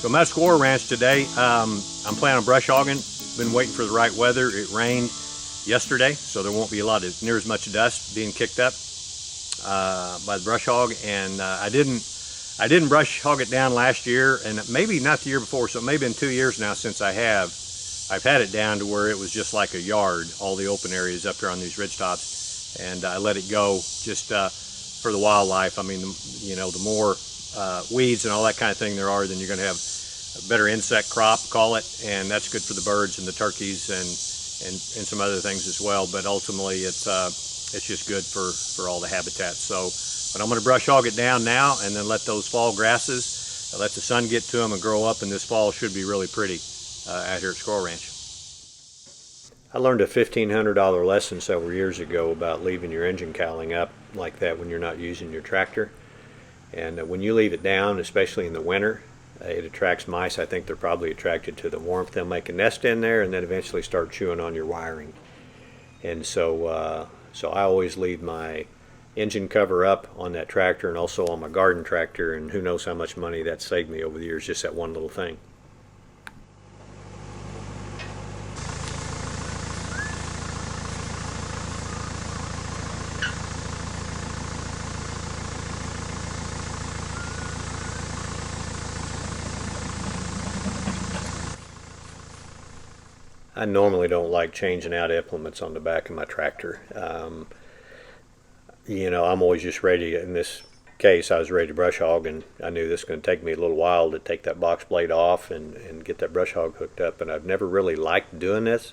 So I'm at Squirrel Ranch today. I'm planning on brush hogging. Been waiting for the right weather. It rained yesterday, so there won't be near as much dust being kicked up by the brush hog. And I didn't brush hog it down last year, and maybe not the year before. So it may have been 2 years now since I have. I've had it down to where it was just like a yard, all the open areas up there on these ridge tops, and I let it go just for the wildlife. I mean, the more weeds and all that kind of thing there are, then you're going to have a better insect crop, call it, and that's good for the birds and the turkeys and some other things as well. But ultimately, it's just good for all the habitat. So, but I'm going to brush hog it down now, and then let those fall grasses, let the sun get to them and grow up. And this fall should be really pretty out here at Squirrel Ranch. I learned a $1,500 lesson several years ago about leaving your engine cowling up like that when you're not using your tractor. And when you leave it down, especially in the winter, it attracts mice. I think they're probably attracted to the warmth. They'll make a nest in there and then eventually start chewing on your wiring. And so I always leave my engine cover up on that tractor and also on my garden tractor, and who knows how much money that saved me over the years, just that one little thing. I normally don't like changing out implements on the back of my tractor. I'm always just ready. In this case, I was ready to brush hog, and I knew this was going to take me a little while to take that box blade off and get that brush hog hooked up. And I've never really liked doing this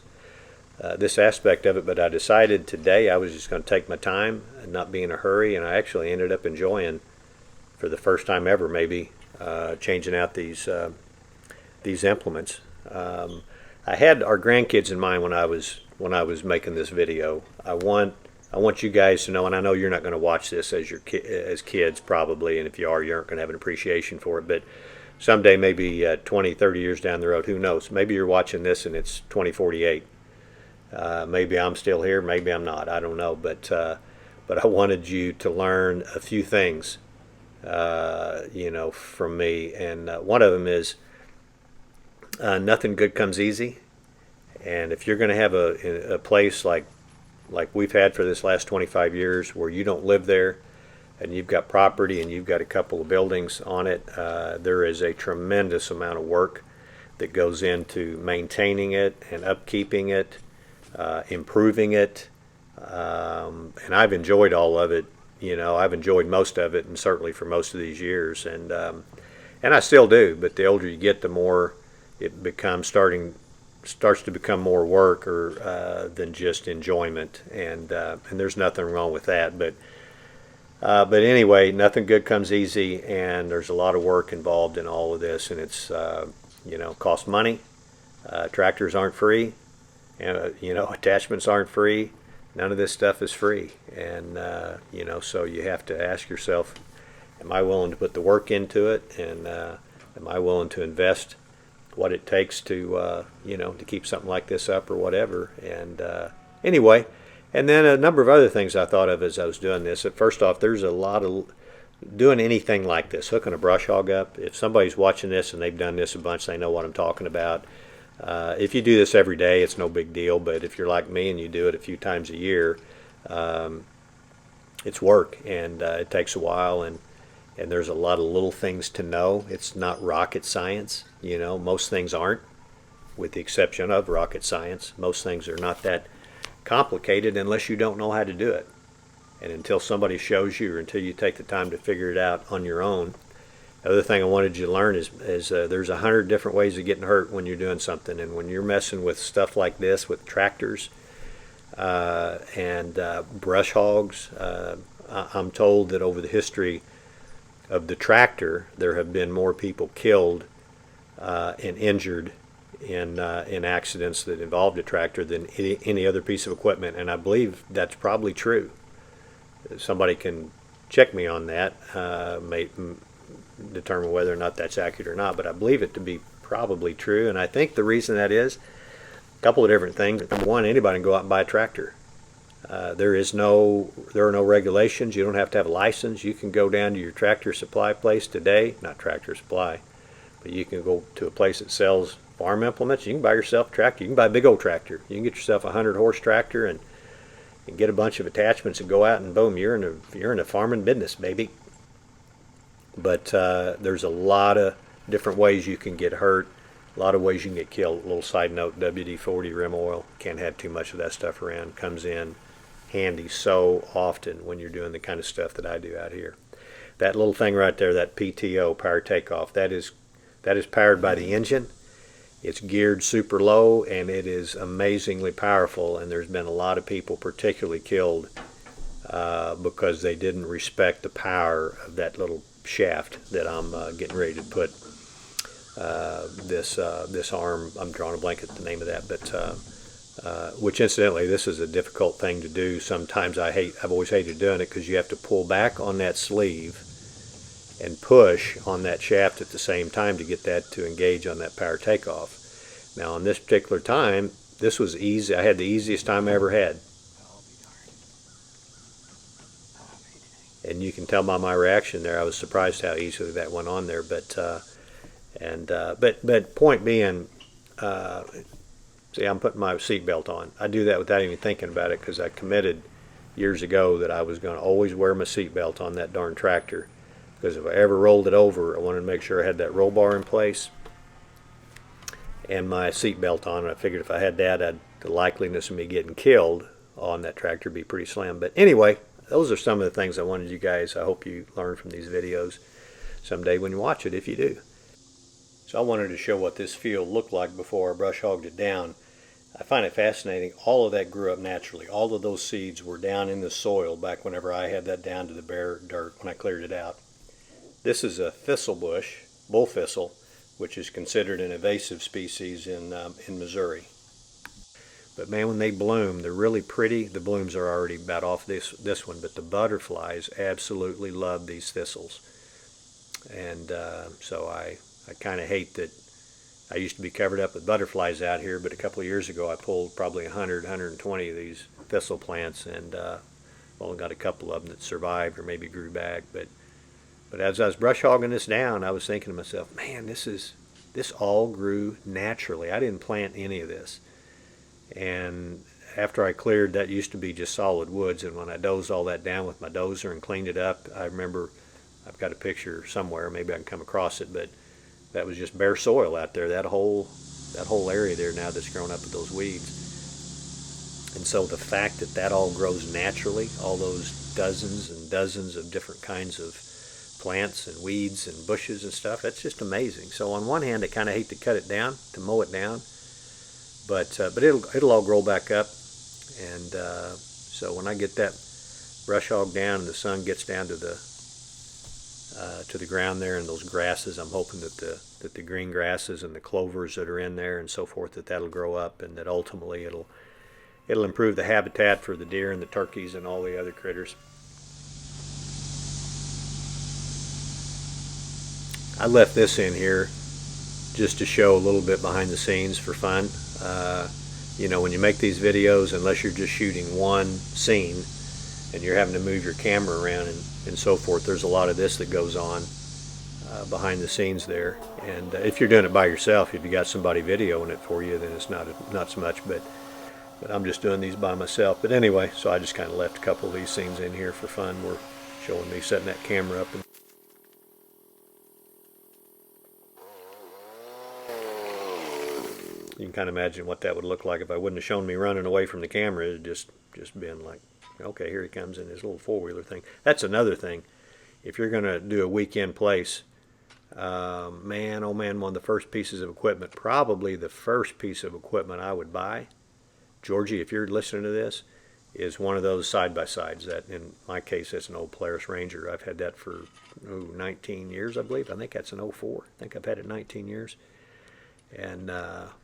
aspect of it, but I decided today I was just going to take my time and not be in a hurry, and I actually ended up enjoying, for the first time ever maybe, changing out these implements. I had our grandkids in mind when I was making this video. I want you guys to know, and I know you're not going to watch this as kids probably, and if you are, you aren't going to have an appreciation for it. But someday, maybe 20, 30 years down the road, who knows? Maybe you're watching this and it's 2048. Maybe I'm still here, maybe I'm not. I don't know. But I wanted you to learn a few things, from me, and one of them is. Nothing good comes easy, and if you're going to have a place like we've had for this last 25 years where you don't live there and you've got property and you've got a couple of buildings on it, there is a tremendous amount of work that goes into maintaining it and upkeeping it, improving it, and I've enjoyed all of it. I've enjoyed most of it, and certainly for most of these years, and I still do. But the older you get, the more it starts to become more work than just enjoyment, and there's nothing wrong with that. But anyway, nothing good comes easy, and there's a lot of work involved in all of this, and it's costs money. Tractors aren't free, and attachments aren't free. None of this stuff is free, and so you have to ask yourself, am I willing to put the work into it, and am I willing to invest what it takes to keep something like this up or whatever. And anyway, and then a number of other things I thought of as I was doing this. First off, there's a lot of doing anything like this, hooking a brush hog up. If somebody's watching this and they've done this a bunch, they know what I'm talking about. If you do this every day, it's no big deal, but if you're like me and you do it a few times a year, it's work, and it takes a while, and there's a lot of little things to know. It's not rocket science. Most things aren't, with the exception of rocket science. Most things are not that complicated unless you don't know how to do it. And until somebody shows you, or until you take the time to figure it out on your own. The other thing I wanted you to learn is there's 100 different ways of getting hurt when you're doing something. And when you're messing with stuff like this, with tractors and brush hogs, I'm told that over the history of the tractor, there have been more people killed and injured in accidents that involved a tractor than any other piece of equipment, and I believe that's probably true. Somebody can check me on that, may determine whether or not that's accurate or not, but I believe it to be probably true. And I think the reason that is a couple of different things. Number one, anybody can go out and buy a tractor. There are no regulations. You don't have to have a license. You can go down to your Tractor Supply place today, not Tractor Supply, But you can go to a place that sells farm implements. You can buy yourself a tractor. You can buy a big old tractor. You can get yourself a 100-horse tractor and get a bunch of attachments and go out and boom, you're in a farming business, baby. But there's a lot of different ways you can get hurt, a lot of ways you can get killed. A little side note: WD-40 rim oil, can't have too much of that stuff around. Comes in handy so often when you're doing the kind of stuff that I do out here. That little thing right there, that PTO, power takeoff, that is powered by the engine. It's geared super low, and it is amazingly powerful, and there's been a lot of people particularly killed because they didn't respect the power of that little shaft that I'm getting ready to put this arm. I'm drawing a blank at the name of that, but which incidentally, this is a difficult thing to do. Sometimes I've always hated doing it because you have to pull back on that sleeve and push on that shaft at the same time to get that to engage on that power takeoff. Now on this particular time, this was easy. I had the easiest time I ever had. And you can tell by my reaction there, I was surprised how easily that went on there. But point being, see, I'm putting my seatbelt on. I do that without even thinking about it because I committed years ago that I was going to always wear my seatbelt on that darn tractor. Because if I ever rolled it over, I wanted to make sure I had that roll bar in place and my seatbelt on. And I figured if I had that, the likeliness of me getting killed on that tractor would be pretty slim. But anyway, those are some of the things I wanted you guys, I hope you learn from these videos someday when you watch it, if you do. So I wanted to show what this field looked like before I brush hogged it down. I find it fascinating. All of that grew up naturally. All of those seeds were down in the soil back whenever I had that down to the bare dirt when I cleared it out. This is a thistle bush, bull thistle, which is considered an invasive species in Missouri. But man, when they bloom, they're really pretty. The blooms are already about off this one, but the butterflies absolutely love these thistles. And so I kind of hate that I used to be covered up with butterflies out here, but a couple of years ago I pulled probably 100, 120 of these thistle plants, and only got a couple of them that survived or maybe grew back. But as I was brush hogging this down, I was thinking to myself, man, this all grew naturally. I didn't plant any of this. And after I cleared, that used to be just solid woods, and when I dozed all that down with my dozer and cleaned it up, I remember, I've got a picture somewhere, maybe I can come across it, but that was just bare soil out there, that whole area there now that's grown up with those weeds. And so the fact that all grows naturally, all those dozens and dozens of different kinds of plants and weeds and bushes and stuff, that's just amazing. So on one hand, I kind of hate to cut it down, to mow it down, but it'll all grow back up. And so when I get that brush hog down and the sun gets down to the ground there and those grasses, I'm hoping that the green grasses and the clovers that are in there and so forth, that'll grow up, and that ultimately it'll improve the habitat for the deer and the turkeys and all the other critters. I left this in here just to show a little bit behind the scenes for fun. When you make these videos, unless you're just shooting one scene and you're having to move your camera around and so forth, there's a lot of this that goes on behind the scenes there. And if you're doing it by yourself, if you got somebody videoing it for you, then it's not so much. But I'm just doing these by myself. But anyway, so I just kind of left a couple of these scenes in here for fun. We're showing me setting that camera up. You can kind of imagine what that would look like if I wouldn't have shown me running away from the camera. It just been like, okay, here he comes in his little four-wheeler thing. That's another thing. If you're going to do a weekend place, man, oh man, one of the first pieces of equipment, probably the first piece of equipment I would buy, Georgie, if you're listening to this, is one of those side-by-sides. That, in my case, that's an old Polaris Ranger. I've had that for 19 years, I believe. I think that's an '04. I think I've had it 19 years. And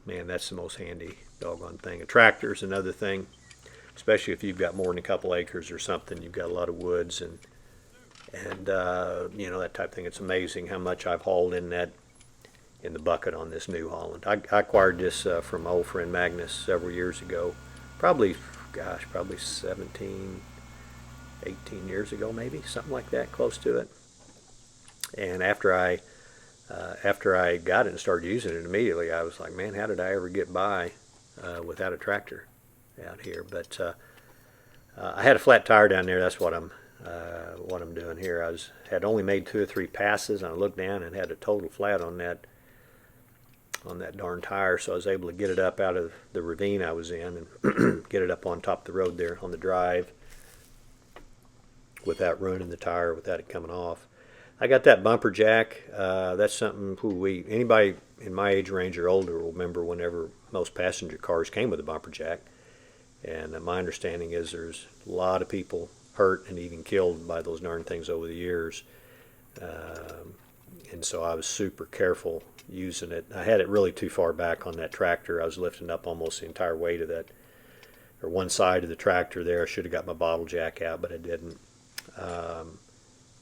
man, that's the most handy doggone thing. A tractor's another thing, especially if you've got more than a couple acres or something. You've got a lot of woods and that type of thing. It's amazing how much I've hauled in the bucket on this New Holland. I acquired this from my old friend Magnus several years ago, probably 17, 18 years ago, maybe something like that, close to it. And after I After I got it and started using it immediately, I was like, man, how did I ever get by without a tractor out here? But I had a flat tire down there. That's what I'm doing here. Had only made 2 or 3 passes, and I looked down and had a total flat on that darn tire. So I was able to get it up out of the ravine I was in and get it up on top of the road there on the drive without ruining the tire, without it coming off. I got that bumper jack. That's something anybody in my age range or older will remember whenever most passenger cars came with a bumper jack. And my understanding is there's a lot of people hurt and even killed by those darn things over the years. And so I was super careful using it. I had it really too far back on that tractor. I was lifting up almost the entire weight of that, or one side of the tractor there. I should have got my bottle jack out, but I didn't.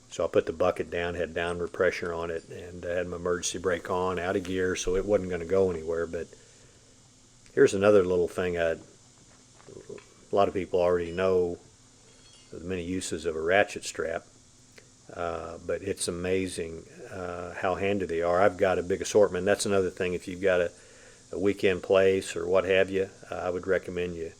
So I put the bucket down, had downward pressure on it, and I had my emergency brake on, out of gear, so it wasn't going to go anywhere. But here's another little thing a lot of people already know the many uses of a ratchet strap, but it's amazing how handy they are. I've got a big assortment. That's another thing. If you've got a weekend place or what have you, I would recommend you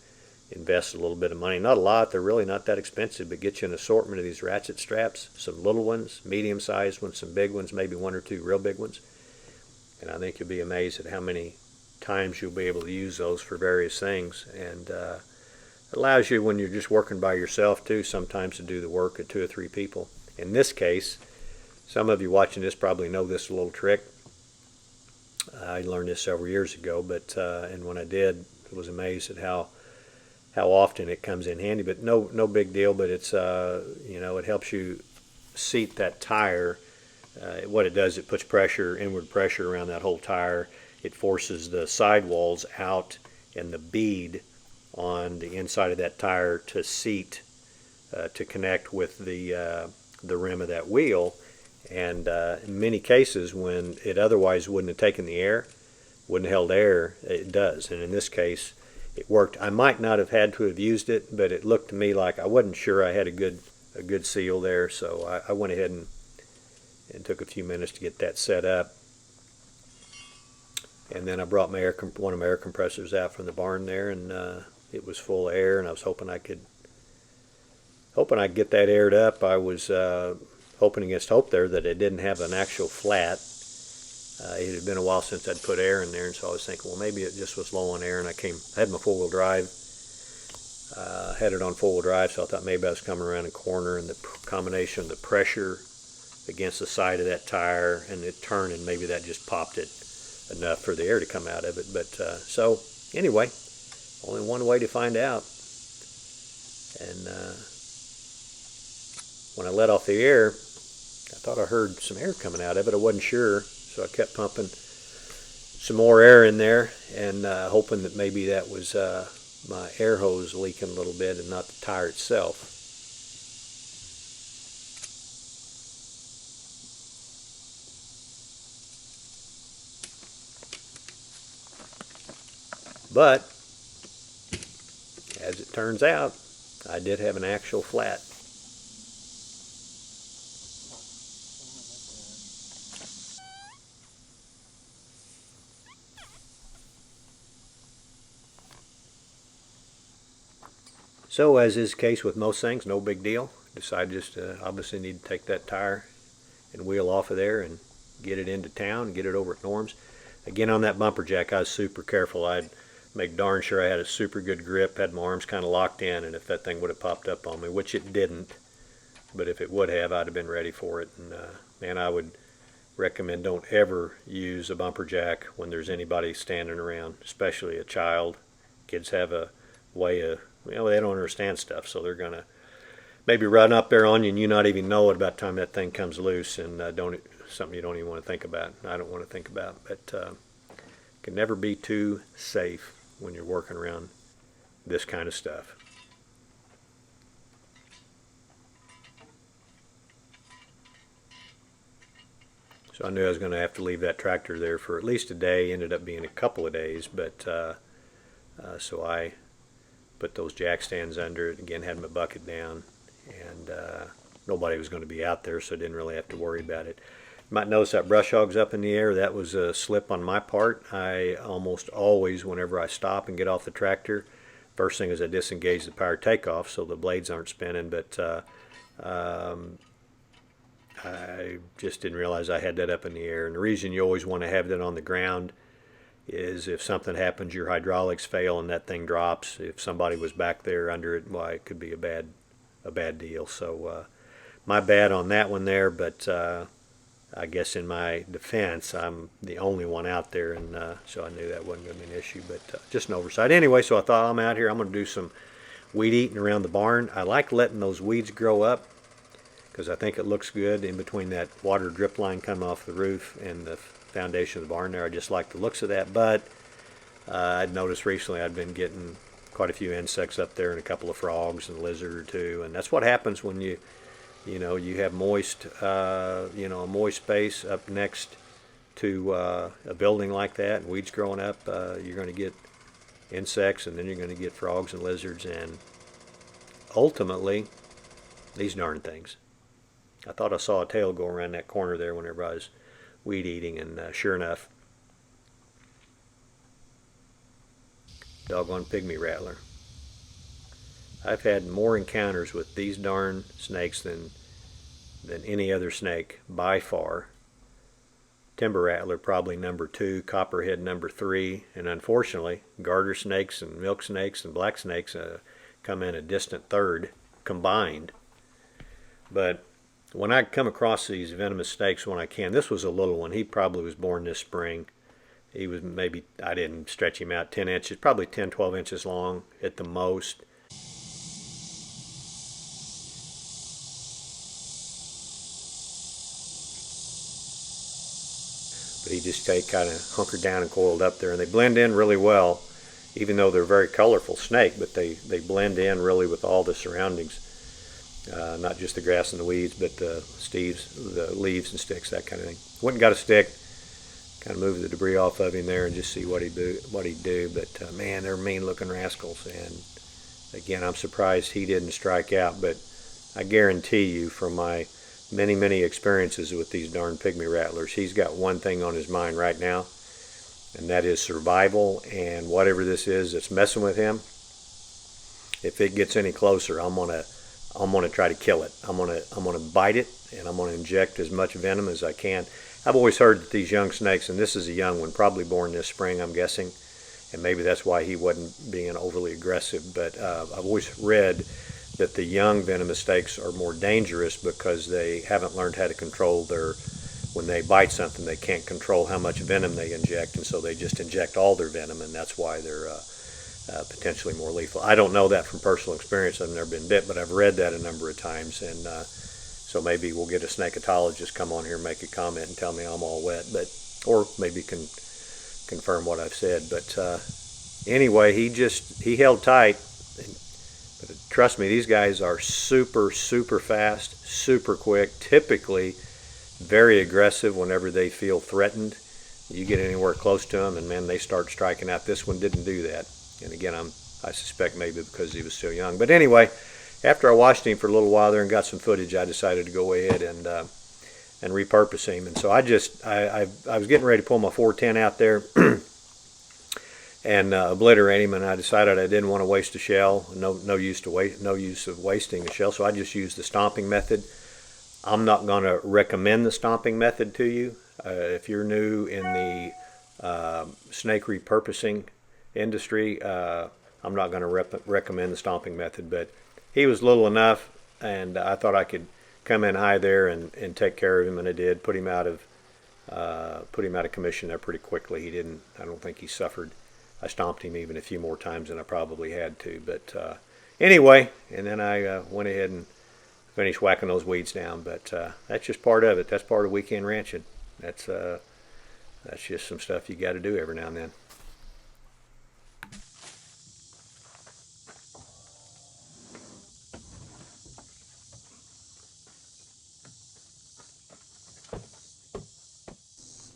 invest a little bit of money. Not a lot. They're really not that expensive, but get you an assortment of these ratchet straps, some little ones, medium-sized ones, some big ones, maybe 1 or 2 real big ones. And I think you'll be amazed at how many times you'll be able to use those for various things. And it allows you, when you're just working by yourself too, sometimes to do the work of 2 or 3 people. In this case, some of you watching this probably know this little trick. I learned this several years ago, but and when I did, I was amazed at how often it comes in handy. But no big deal. But it's it helps you seat that tire. What it does, it puts inward pressure around that whole tire. It forces the sidewalls out and the bead on the inside of that tire to seat, to connect with the rim of that wheel. And in many cases, when it otherwise wouldn't have taken the air, wouldn't have held air, it does. And in this case, it worked. I might not have had to have used it, but it looked to me like I wasn't sure I had a good seal there. So I went ahead and took a few minutes to get that set up. And then I brought one of my air compressors out from the barn there, and it was full of air, and I was hoping I'd get that aired up. I was hoping against hope there that it didn't have an actual flat. It had been a while since I'd put air in there, and so I was thinking, well, maybe it just was low on air. And I had my four-wheel drive, had it on four-wheel drive, so I thought maybe I was coming around a corner, and the combination of the pressure against the side of that tire and it turning, maybe that just popped it enough for the air to come out of it. But so anyway, only one way to find out. And when I let off the air, I thought I heard some air coming out of it. I wasn't sure, so I kept pumping some more air in there and hoping that maybe that was my air hose leaking a little bit and not the tire itself. But as it turns out, I did have an actual flat. So as is the case with most things, no big deal. Decided just obviously need to take that tire and wheel off of there and get it into town, get it over at Norm's. Again, on that bumper jack, I was super careful. I'd make darn sure I had a super good grip, had my arms kind of locked in, and if that thing would have popped up on me, which it didn't, but if it would have, I'd have been ready for it. And man, I would recommend don't ever use a bumper jack when there's anybody standing around, especially a child. Kids have a way of, they don't understand stuff, so they're gonna maybe run up there on you and you not even know it about the time that thing comes loose, and something you don't even want to think about. I don't want to think about, but can never be too safe when you're working around this kind of stuff. So I knew I was going to have to leave that tractor there for at least a day. Ended up being a couple of days, but so I put those jack stands under it. Again, had my bucket down, and nobody was going to be out there, so I didn't really have to worry about it. You might notice that brush hog's up in the air. That was a slip on my part. I almost always, whenever I stop and get off the tractor, first thing is I disengage the power takeoff so the blades aren't spinning, but I just didn't realize I had that up in the air. And the reason you always want to have that on the ground is if something happens, your hydraulics fail and that thing drops. If somebody was back there under it, why, it could be a bad deal. So my bad on that one there, but I guess in my defense, I'm the only one out there, and so I knew that wasn't going to be an issue, but just an oversight. Anyway, so I thought, I'm out here, I'm going to do some weed eating around the barn. I like letting those weeds grow up because I think it looks good in between that water drip line coming off the roof and the foundation of the barn there. I just like the looks of that, but I'd noticed recently I'd been getting quite a few insects up there and a couple of frogs and a lizard or two, and that's what happens when you have moist, a moist space up next to a building like that, and weeds growing up. You're going to get insects, and then you're going to get frogs and lizards, and ultimately, these darn things. I thought I saw a tail go around that corner there whenever I was weed eating, and sure enough, doggone pygmy rattler. I've had more encounters with these darn snakes than any other snake by far. Timber rattler probably number 2, copperhead number 3, and unfortunately garter snakes and milk snakes and black snakes come in a distant third combined. But when I come across these venomous snakes when I can, this was a little one. He probably was born this spring. He was maybe, I didn't stretch him out 10 inches, probably 10, 12 inches long at the most. But he just kind of hunkered down and coiled up there, and they blend in really well, even though they're a very colorful snake, but they blend in really with all the surroundings. Not just the grass and the weeds, but the leaves and sticks, that kind of thing. Went and got a stick, kind of moved the debris off of him there and just see what he'd do. But man, they're mean-looking rascals. And again, I'm surprised he didn't strike out. But I guarantee you, from my many experiences with these darn pygmy rattlers, he's got one thing on his mind right now, and that is survival. And whatever this is that's messing with him, if it gets any closer, I'm gonna try to kill it. I'm gonna bite it, and I'm gonna inject as much venom as I can. I've always heard that these young snakes, and this is a young one, probably born this spring, I'm guessing, and maybe that's why he wasn't being overly aggressive, but I've always read that the young venomous snakes are more dangerous because they haven't learned how to control when they bite something, they can't control how much venom they inject, and so they just inject all their venom, and that's why they're potentially more lethal. I don't know that from personal experience. I've never been bit, but I've read that a number of times, and so maybe we'll get a snaketologist come on here and make a comment and tell me I'm all wet, or maybe can confirm what I've said. But anyway, he held tight. But trust me, these guys are super fast, super quick, typically very aggressive whenever they feel threatened. You get anywhere close to them, and man, they start striking out. This one didn't do that. And again, I suspect maybe because he was so young. But anyway, after I watched him for a little while there and got some footage, I decided to go ahead and repurpose him. And so I was getting ready to pull my 410 out there and obliterate him, and I decided I didn't want to waste a shell. No use of wasting a shell. So I just used the stomping method. I'm not going to recommend the stomping method to you. If you're new in the snake repurposing industry, I'm not going to recommend the stomping method, but he was little enough, and I thought I could come in high there and take care of him, and I did. Put him out of commission there pretty quickly. I don't think he suffered. I stomped him even a few more times than I probably had to, but anyway, and then I went ahead and finished whacking those weeds down. But that's just part of it. That's part of weekend ranching. That's just some stuff you got to do every now and then.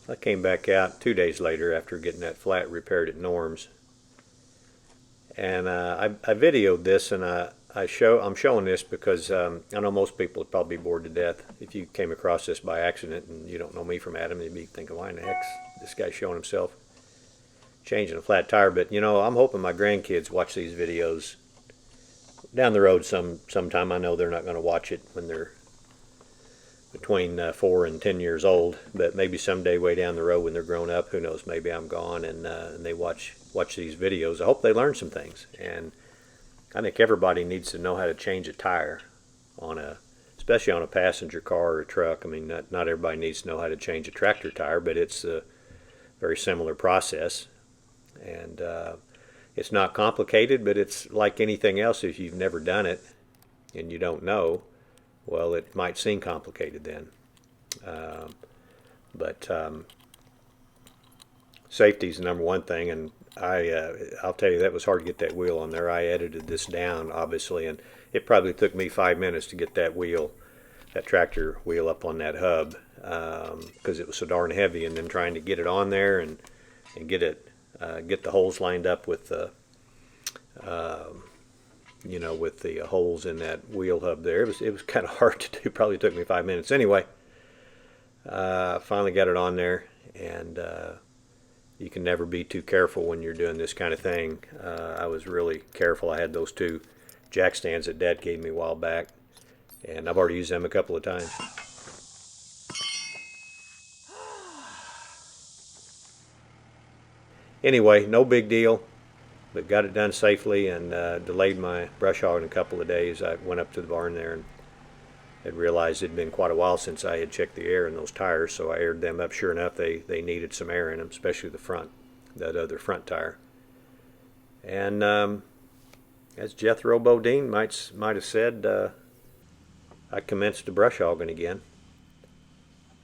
I came back out 2 days later after getting that flat repaired at Norm's, and I videoed this, and I'm showing this because I know most people would probably be bored to death if you came across this by accident and you don't know me from Adam. You'd be thinking, why in the heck's this guy showing himself changing a flat tire? But I'm hoping my grandkids watch these videos down the road sometime. I know they're not going to watch it when they're between 4 and 10 years old, but maybe someday way down the road when they're grown up, who knows, maybe I'm gone and they watch these videos. I hope they learn some things, and I think everybody needs to know how to change a tire especially on a passenger car or a truck. I mean, not everybody needs to know how to change a tractor tire, but it's a very similar process, and it's not complicated, but it's like anything else. If you've never done it and you don't know, well, it might seem complicated then. But safety is the number one thing, and I'll tell you, that was hard to get that wheel on there. I edited this down, obviously, and it probably took me 5 minutes to get that tractor wheel up on that hub, because it was so darn heavy, and then trying to get it on there and get the holes lined up with the with the holes in that wheel hub there. It was kind of hard to do. Probably took me 5 minutes. Anyway, finally got it on there, and you can never be too careful when you're doing this kind of thing. I was really careful. I had those 2 jack stands that Dad gave me a while back, and I've already used them a couple of times. Anyway, no big deal, but got it done safely, and delayed my brush hogging a couple of days. I went up to the barn there and had realized it had been quite a while since I had checked the air in those tires, so I aired them up. Sure enough, they needed some air in them, especially that other front tire. And as Jethro Bodine might have said, I commenced to brush hogging again.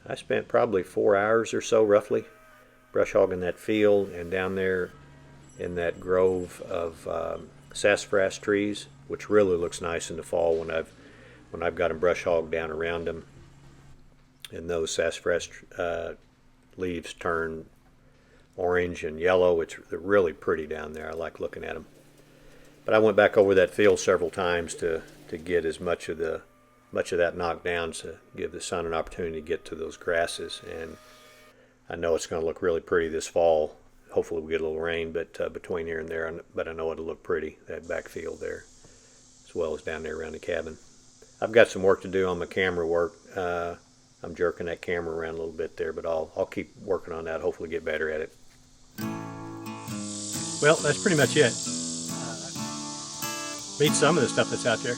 I spent probably 4 hours or so, roughly, brush hogging that field and down there in that grove of sassafras trees, which really looks nice in the fall when I've got them brush hogged down around them, and those sassafras leaves turn orange and yellow. They're really pretty down there. I like looking at them. But I went back over that field several times to get as much of that knocked down to give the sun an opportunity to get to those grasses. And I know it's going to look really pretty this fall. Hopefully we get a little rain, but between here and there, but I know it'll look pretty, that back field there, as well as down there around the cabin. I've got some work to do on my camera work. I'm jerking that camera around a little bit there, but I'll keep working on that, hopefully get better at it. Well, that's pretty much it. Meet some of the stuff that's out there.